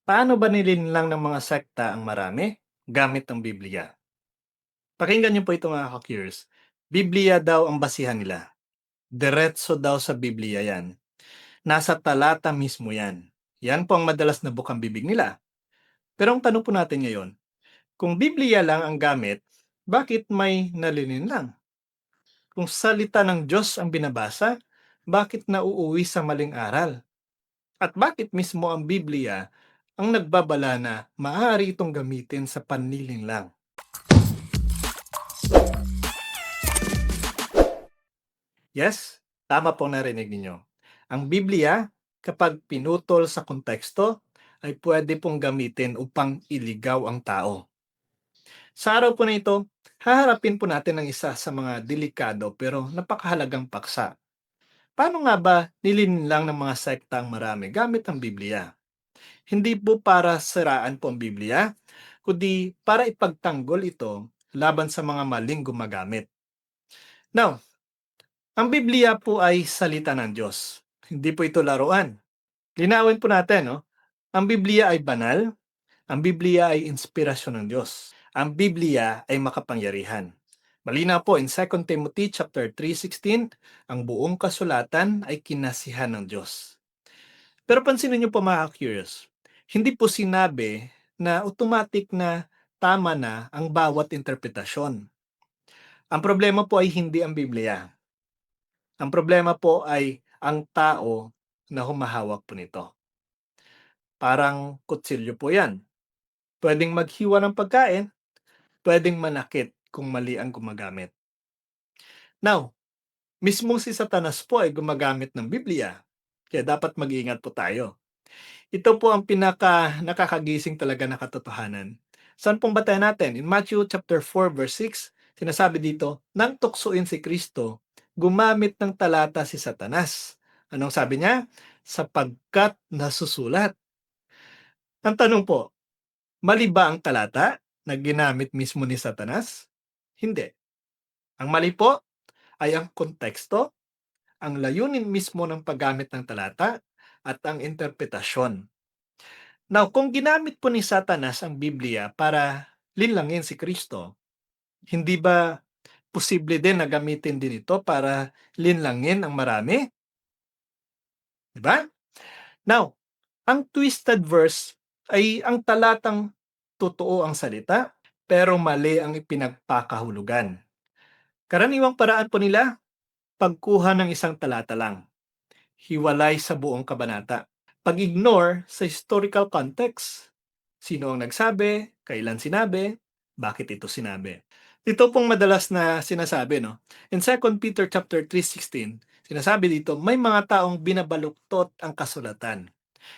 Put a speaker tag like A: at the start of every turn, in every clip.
A: Paano ba nilinlang ng mga sekta ang marami gamit ang Biblia? Pakinggan niyo po ito mga ka-curious. Biblia daw ang basihan nila. Diretso daw sa Biblia yan. Nasa talata mismo yan. Yan po ang madalas na bukang bibig nila. Pero ang tanong po natin ngayon, kung Biblia lang ang gamit, bakit may nalilinlang? Kung salita ng Diyos ang binabasa, bakit nauuwi sa maling aral? At bakit mismo ang Biblia ang nagbabala na maaari itong gamitin sa panlilinlang? Yes, tama pong narinig ninyo. Ang Biblia, kapag pinutol sa konteksto, ay pwede pong gamitin upang iligaw ang tao. Sa araw po na ito, haharapin po natin ang isa sa mga delikado pero napakahalagang paksa. Paano nga ba nilinlang ng mga sekta ang marami gamit ang Biblia? Hindi po para siraan po ang Biblia, kundi para ipagtanggol ito laban sa mga maling gumagamit. Now, ang Biblia po ay salita ng Diyos. Hindi po ito laruan. Linawin po natin, no? Ang Biblia ay banal, ang Biblia ay inspirasyon ng Diyos. Ang Biblia ay makapangyarihan. Malinaw po in 2 Timothy chapter 3:16, ang buong kasulatan ay kinasihan ng Diyos. Pero pansinin niyo po mga curious, hindi po sinabi na automatic na tama na ang bawat interpretasyon. Ang problema po ay hindi ang Biblia. Ang problema po ay ang tao na humahawak po nito. Parang kutsilyo po yan. Pwedeng maghiwa ng pagkain, pwedeng manakit kung mali ang gumagamit. Now, mismong si Satanas po ay gumagamit ng Biblia. Kaya dapat mag-iingat po tayo. Ito po ang pinaka nakakagising talaga na katotohanan. Saan pong batayan natin? In Matthew chapter 4 verse 6, sinasabi dito, nang tuksoin si Kristo, gumamit ng talata si Satanas. Anong sabi niya? Sapagkat nasusulat. Ang tanong po, mali ba ang talata na ginamit mismo ni Satanas? Hindi. Ang mali po ay ang konteksto, ang layunin mismo ng paggamit ng talata, at ang interpretasyon. Now, kung ginamit po ni Satanas ang Biblia para linlangin si Kristo, hindi ba posible din na gamitin din ito para linlangin ang marami? Di ba? Now, ang twisted verse ay ang talatang totoo ang salita, pero mali ang ipinagpakahulugan. Karaniwang paraan po nila, pagkuha ng isang talata lang, hiwalay sa buong kabanata. Pag-ignore sa historical context. Sino ang nagsabi, kailan sinabi, bakit ito sinabi. Ito pong madalas na sinasabi, no? In 2 Peter chapter 3:16, sinasabi dito, may mga taong binabaluktot ang kasulatan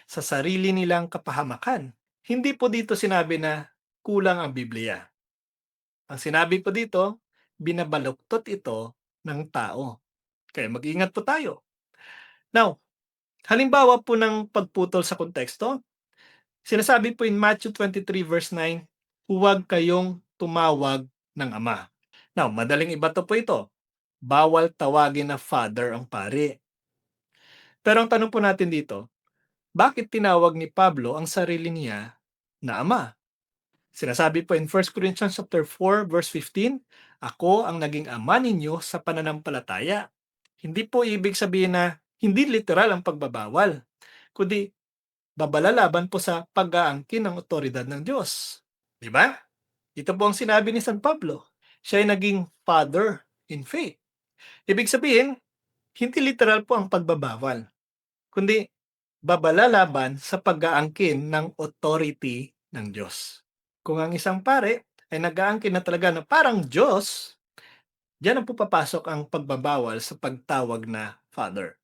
A: sa sarili nilang kapahamakan. Hindi po dito sinabi na kulang ang Biblia. Ang sinabi po dito, binabaluktot ito ng tao. Kaya mag-ingat po tayo. Now, halimbawa po ng pagputol sa konteksto, sinasabi po in Matthew 23 verse 9, huwag kayong tumawag ng ama. Now, madaling ibato po ito. Bawal tawagin na father ang pari. Pero ang tanong po natin dito, bakit tinawag ni Pablo ang sarili niya na ama? Sinasabi po in 1 Corinthians chapter 4 verse 15, ako ang naging ama ninyo sa pananampalataya. Hindi po ibig sabihin na hindi literal ang pagbabawal, kundi babalalaban po sa pag-aangkin ng otoridad ng Diyos. Di ba? Ito po ang sinabi ni San Pablo. Siya ay naging father in faith. Ibig sabihin, hindi literal po ang pagbabawal, kundi babalalaban sa pag-aangkin ng authority ng Diyos. Kung ang isang pare ay nag-aangkin na talaga na parang Diyos, diyan ang pupapasok ang pagbabawal sa pagtawag na father.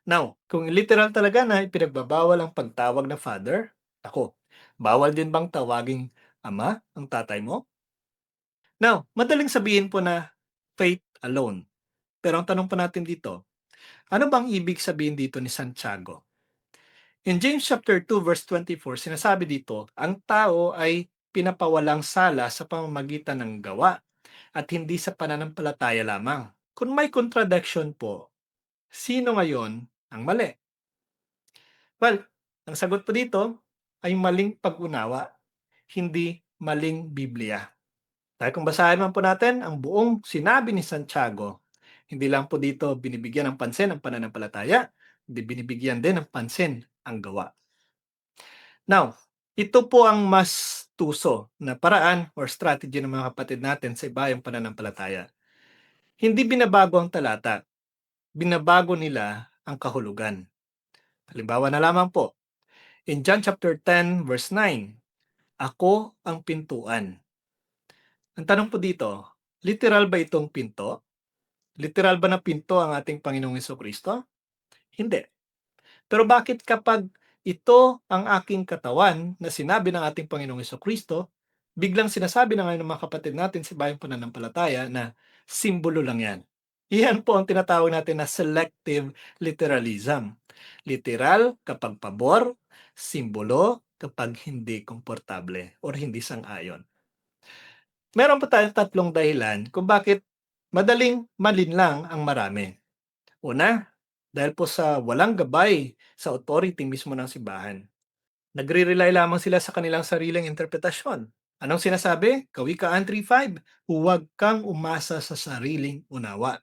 A: Now, kung literal talaga na ipinagbabawal ang pagtawag na father, ako, bawal din bang tawaging ama ang tatay mo? Now, madaling sabihin po na faith alone. Pero ang tanong po natin dito, ano bang ibig sabihin dito ni Santiago? In James chapter 2 verse 24, sinasabi dito, ang tao ay pinapawalang sala sa pamamagitan ng gawa at hindi sa pananampalataya lamang. Kung may contradiction po, sino ngayon ang mali? Well, ang sagot po dito, ay maling pag-unawa, hindi maling Biblia. Dahil kung basahin man po natin ang buong sinabi ni Santiago, hindi lang po dito binibigyan ng pansin ang pananampalataya, hindi binibigyan din ng pansin ang gawa. Now, ito po ang mas tuso na paraan or strategy ng mga kapatid natin sa ibayang pananampalataya. Hindi binabago ang talata, binabago nila ang kahulugan. Halimbawa na lamang po, in John chapter 10 verse 9, ako ang pintuan. Ang tanong po dito, literal ba itong pinto? Literal ba na pinto ang ating Panginoong Hesukristo? Hindi. Pero bakit kapag ito ang aking katawan na sinabi ng ating Panginoong Hesukristo, biglang sinasabi na ngayon ng mga kapatid natin sa bayang pananampalataya na simbolo lang yan. Iyan po ang tinatawag natin na selective literalism. Literal kapag pabor, simbolo kapag hindi komportable or hindi sang-ayon. Meron pa tayong tatlong dahilan kung bakit madaling malinlang ang marami. Una, dahil po sa walang gabay sa authority mismo ng simbahan. Nagre-rely lamang sila sa kanilang sariling interpretasyon. Anong sinasabi? Kawikaan 3:5, huwag kang umasa sa sariling unawa.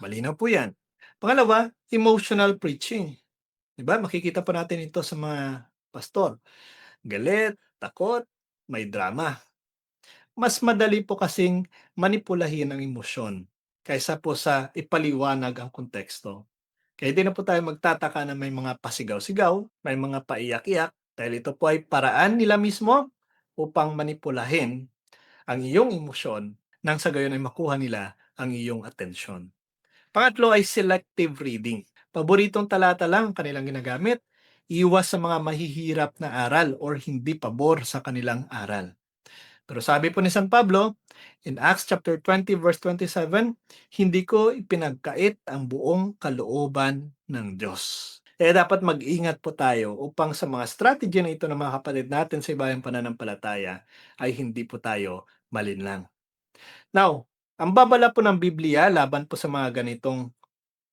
A: Malinaw po yan. Pangalawa, emotional preaching. Diba? Makikita po natin ito sa mga pastor. Galit, takot, may drama. Mas madali po kasing manipulahin ang emosyon kaysa po sa ipaliwanag ang konteksto. Kaya di na po tayo magtataka na may mga pasigaw-sigaw, may mga paiyak-iyak, dahil ito po ay paraan nila mismo upang manipulahin ang iyong emosyon nang sa gayon ay makuha nila ang iyong atensyon. Pangatlo ay selective reading. Paboritong talata lang ang kanilang ginagamit. Iwas sa mga mahihirap na aral or hindi pabor sa kanilang aral. Pero sabi po ni San Pablo, in Acts chapter 20 verse 27, hindi ko ipinagkait ang buong kalooban ng Diyos. Kaya dapat mag-ingat po tayo upang sa mga strategy na ito ng mga kapatid natin sa ibayang pananampalataya ay hindi po tayo malinlang. Now, ang babala po ng Biblia laban po sa mga ganitong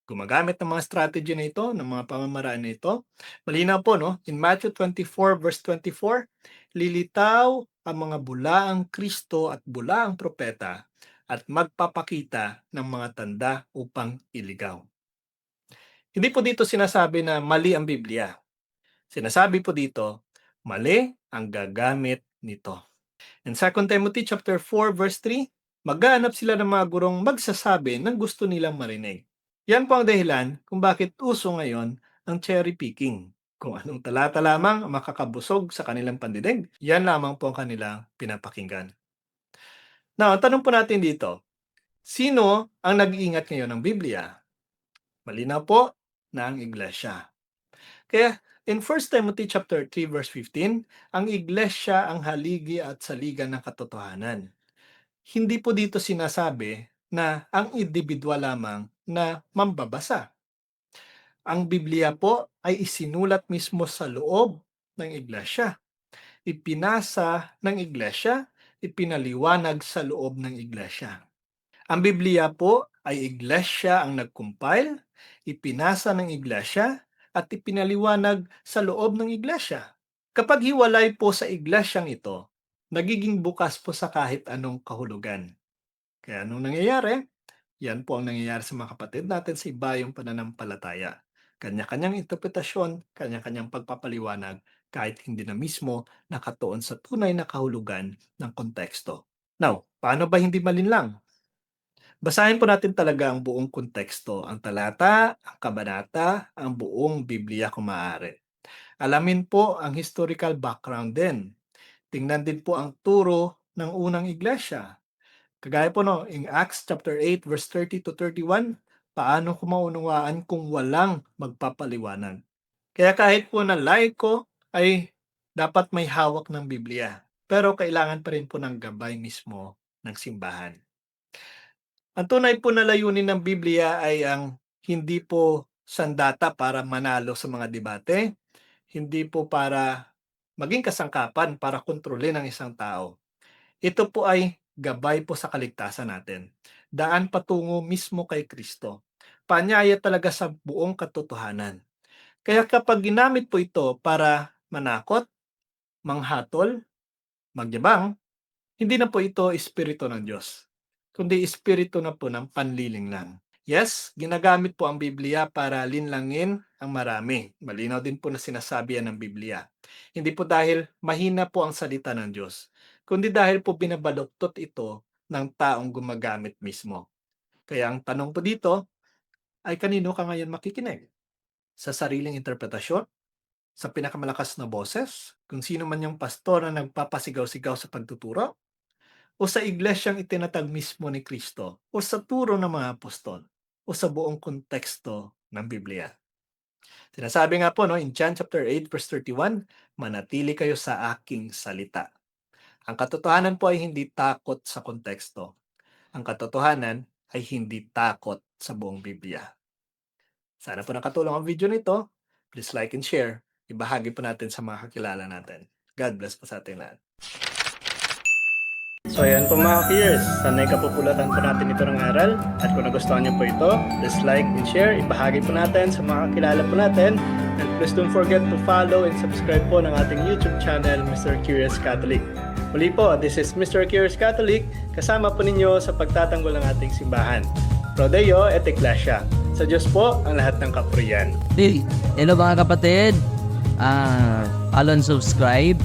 A: gumagamit ng mga strategy na ito, ng mga pamamaraan na ito. Malinaw po, no? In Matthew 24 verse 24, lilitaw ang mga bulaang Kristo at bulaang propeta at magpapakita ng mga tanda upang iligaw. Hindi po dito sinasabi na mali ang Biblia. Sinasabi po dito, mali ang gagamit nito. In 2 Timothy chapter 4 verse 3, maghahanap sila ng mga gurong magsasabi ng gusto nilang marinig. Yan po ang dahilan kung bakit uso ngayon ang cherry picking. Kung anong talata lamang ang makakabusog sa kanilang pandinig, yan lamang po ang kanilang pinapakinggan. Now, ang tanong po natin dito, sino ang nag-iingat ngayon ng Biblia? Malinaw po na ang iglesia. Kaya in 1 Timothy chapter 3 verse 15, ang iglesia ang haligi at saligan ng katotohanan. Hindi po dito sinasabi na ang individual lamang na mambabasa. Ang Biblia po ay isinulat mismo sa loob ng iglesia. Ipinasa ng iglesia, ipinaliwanag sa loob ng iglesia. Ang Biblia po ay iglesia ang nag-compile, ipinasa ng iglesia, at ipinaliwanag sa loob ng iglesia. Kapag hiwalay po sa iglesyang ito, nagiging bukas po sa kahit anong kahulugan. Kaya anong nangyayari? Yan po ang nangyayari sa mga kapatid natin sa ibayong pananampalataya. Kanya-kanyang interpretasyon, kanya-kanyang pagpapaliwanag, kahit hindi na mismo nakatuon sa tunay na kahulugan ng konteksto. Now, paano ba hindi malinlang? Basahin po natin talaga ang buong konteksto, ang talata, ang kabanata, ang buong Biblia kung maaari. Alamin po ang historical background din. Tingnan din po ang turo ng unang iglesia. Kagaya po no, in Acts chapter 8 verse 30 to 31, paano ko maunawaan kung walang magpapaliwanag? Kaya kahit po na laiko ay dapat may hawak ng Biblia. Pero kailangan pa rin po ng gabay mismo ng simbahan. Ang tunay po na layunin ng Biblia ay ang hindi po sandata para manalo sa mga debate, hindi po para maging kasangkapan para kontrolin ang isang tao. Ito po ay gabay po sa kaligtasan natin. Daan patungo mismo kay Kristo. Panyaya talaga sa buong katotohanan. Kaya kapag ginamit po ito para manakot, manghatol, magyabang, hindi na po ito espiritu ng Diyos, kundi espiritu na po ng panlilinglang. Yes, ginagamit po ang Biblia para linlangin ang marami. Malinaw din po na sinasabi yan ng Biblia. Hindi po dahil mahina po ang salita ng Diyos, kundi dahil po binabaluktot ito ng taong gumagamit mismo. Kaya ang tanong po dito ay kanino ka ngayon makikinig? Sa sariling interpretasyon? Sa pinakamalakas na boses? Kung sino man yung pastor na nagpapasigaw-sigaw sa pagtuturo? O sa iglesyang itinatag mismo ni Kristo? O sa turo ng mga apostol? O sa buong konteksto ng Biblia? Sinasabi nga po in John chapter 8 verse 31, manatili kayo sa aking salita. Ang katotohanan po ay hindi takot sa konteksto. Ang katotohanan ay hindi takot sa buong Biblia. Sana po nakatulong ang video nito. Please like and share. Ibahagi po natin sa mga kakilala natin. God bless po sa ating lahat. So ayan po mga peers, sanay kapupulatan po natin ito ng aral. At kung nagustuhan niyo po ito, please like and share. Ibahagi po natin sa mga kakilala po natin. And please don't forget to follow and subscribe po ng ating YouTube channel, Mr. Curious Catholic. Muli po, this is Mr. Curious Catholic, kasama po ninyo sa pagtatanggol ng ating simbahan. Pro Deo et Ecclesia. Sa Diyos po ang lahat ng kapurian.
B: Hello mga kapatid, follow and subscribe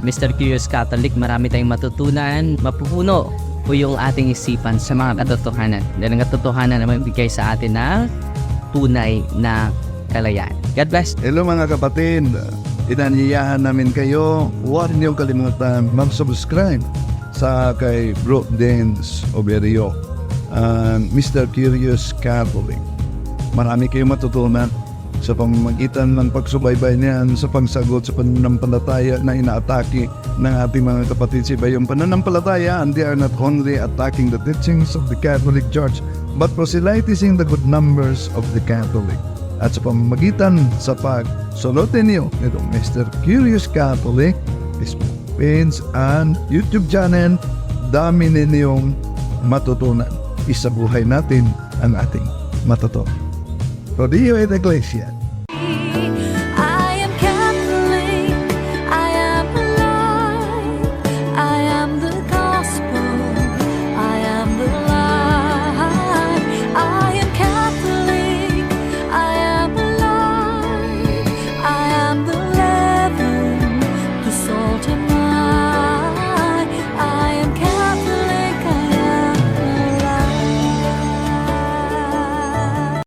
B: Mr. Curious Catholic. Marami tayong matutunan, mapupuno po yung ating isipan sa mga katotohanan. Dahil ang katotohanan na magbigay sa atin ng tunay na kalayaan. God bless.
C: Hello mga kapatid, inanyayahan namin kayo, huwag niyong kalimutan mag-subscribe sa kay Bro Dance Oberio, Mr. Curious Catholic. Marami kayong matutunan sa pamamagitan ng pagsubaybay niyan sa pagsagot sa pananampalataya na inaatake ng ating mga kapatid sa iba. Yung pananampalataya, and they are not only attacking the teachings of the Catholic Church, but proselytizing the good numbers of the Catholic. At sa pamamagitan sa pagsunutin niyo nitong Mr. Curious Catholic, Facebook page and YouTube channel, dami ninyong matutunan. Isabuhay natin ang ating matutunan. Pro Deo et Ecclesia.